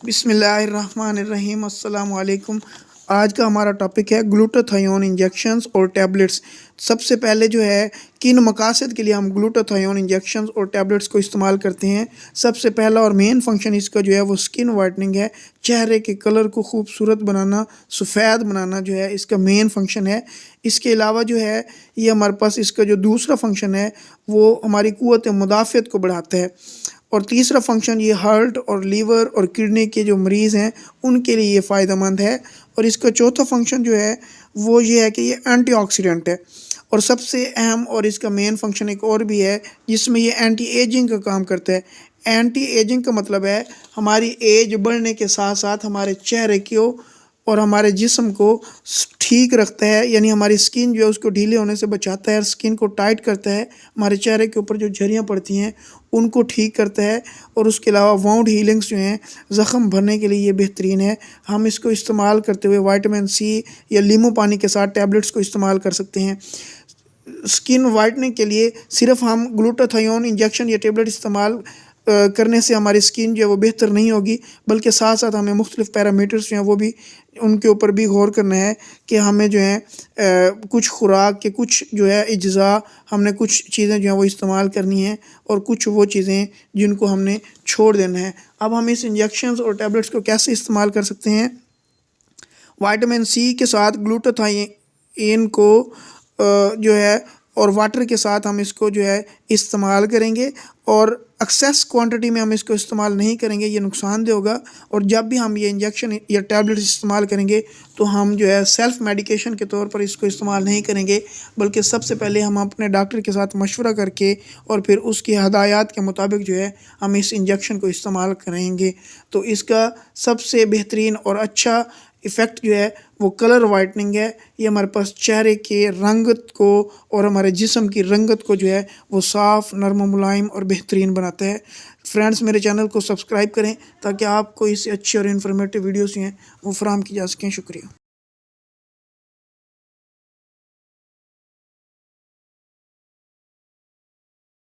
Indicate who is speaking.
Speaker 1: بسم اللہ الرحمن الرحیم، السلام علیکم۔ آج کا ہمارا ٹاپک ہے گلوٹاتھیون انجیکشنز اور ٹیبلٹس۔ سب سے پہلے جو ہے کن مقاصد کے لیے ہم گلوٹاتھیون انجیکشنز اور ٹیبلٹس کو استعمال کرتے ہیں۔ سب سے پہلا اور مین فنکشن اس کا جو ہے وہ سکن وائٹننگ ہے، چہرے کے کلر کو خوبصورت بنانا، سفید بنانا جو ہے اس کا مین فنکشن ہے۔ اس کے علاوہ جو ہے یہ ہمارے پاس اس کا جو دوسرا فنکشن ہے وہ ہماری قوت مدافعت کو بڑھاتا ہے، اور تیسرا فنکشن یہ ہارٹ اور لیور اور کڈنی کے جو مریض ہیں ان کے لیے یہ فائدہ مند ہے۔ اور اس کا چوتھا فنکشن جو ہے وہ یہ ہے کہ یہ اینٹی آکسیڈنٹ ہے، اور سب سے اہم اور اس کا مین فنکشن ایک اور بھی ہے جس میں یہ اینٹی ایجنگ کا کام کرتا ہے۔ اینٹی ایجنگ کا مطلب ہے ہماری ایج بڑھنے کے ساتھ ساتھ ہمارے چہرے کو اور ہمارے جسم کو ٹھیک رکھتا ہے، یعنی ہماری سکن جو ہے اس کو ڈھیلے ہونے سے بچاتا ہے، سکن کو ٹائٹ کرتا ہے، ہمارے چہرے کے اوپر جو جھریاں پڑتی ہیں ان کو ٹھیک کرتا ہے، اور اس کے علاوہ وانڈ ہیلنگس جو ہیں زخم بھرنے کے لیے یہ بہترین ہے۔ ہم اس کو استعمال کرتے ہوئے وائٹامن سی یا لیمو پانی کے ساتھ ٹیبلٹس کو استعمال کر سکتے ہیں۔ سکن وائٹننگ کے لیے صرف ہم گلوٹاتھیون انجیکشن یا ٹیبلٹ استعمال کرنے سے ہماری سکن جو ہے وہ بہتر نہیں ہوگی، بلکہ ساتھ ساتھ ہمیں مختلف پیرامیٹرز جو ہیں وہ بھی ان کے اوپر بھی غور کرنا ہے کہ ہمیں جو ہے کچھ خوراک کے کچھ جو ہے اجزاء، ہم نے کچھ چیزیں جو ہیں وہ استعمال کرنی ہیں اور کچھ وہ چیزیں جن کو ہم نے چھوڑ دینا ہے۔ اب ہم اس انجیکشنز اور ٹیبلٹس کو کیسے استعمال کر سکتے ہیں؟ وائٹامن سی کے ساتھ گلوٹاتھیون کو جو ہے اور واٹر کے ساتھ ہم اس کو جو ہے استعمال کریں گے، اور ایکسیس کوانٹٹی میں ہم اس کو استعمال نہیں کریں گے، یہ نقصان دہ ہوگا۔ اور جب بھی ہم یہ انجیکشن یا ٹیبلٹس استعمال کریں گے تو ہم جو ہے سیلف میڈیکیشن کے طور پر اس کو استعمال نہیں کریں گے، بلکہ سب سے پہلے ہم اپنے ڈاکٹر کے ساتھ مشورہ کر کے اور پھر اس کی ہدایات کے مطابق جو ہے ہم اس انجیکشن کو استعمال کریں گے۔ تو اس کا سب سے بہترین اور اچھا ایفیکٹ جو ہے وہ کلر وائٹننگ ہے۔ یہ ہمارے پاس چہرے کے رنگت کو اور ہمارے جسم کی رنگت کو جو ہے وہ صاف، نرم و ملائم اور بہترین بناتا ہے۔ فرینڈز، میرے چینل کو سبسکرائب کریں تاکہ آپ کو اس سے اچھی اور انفارمیٹیو ویڈیوز ہیں وہ فراہم کی جا سکیں۔ شکریہ۔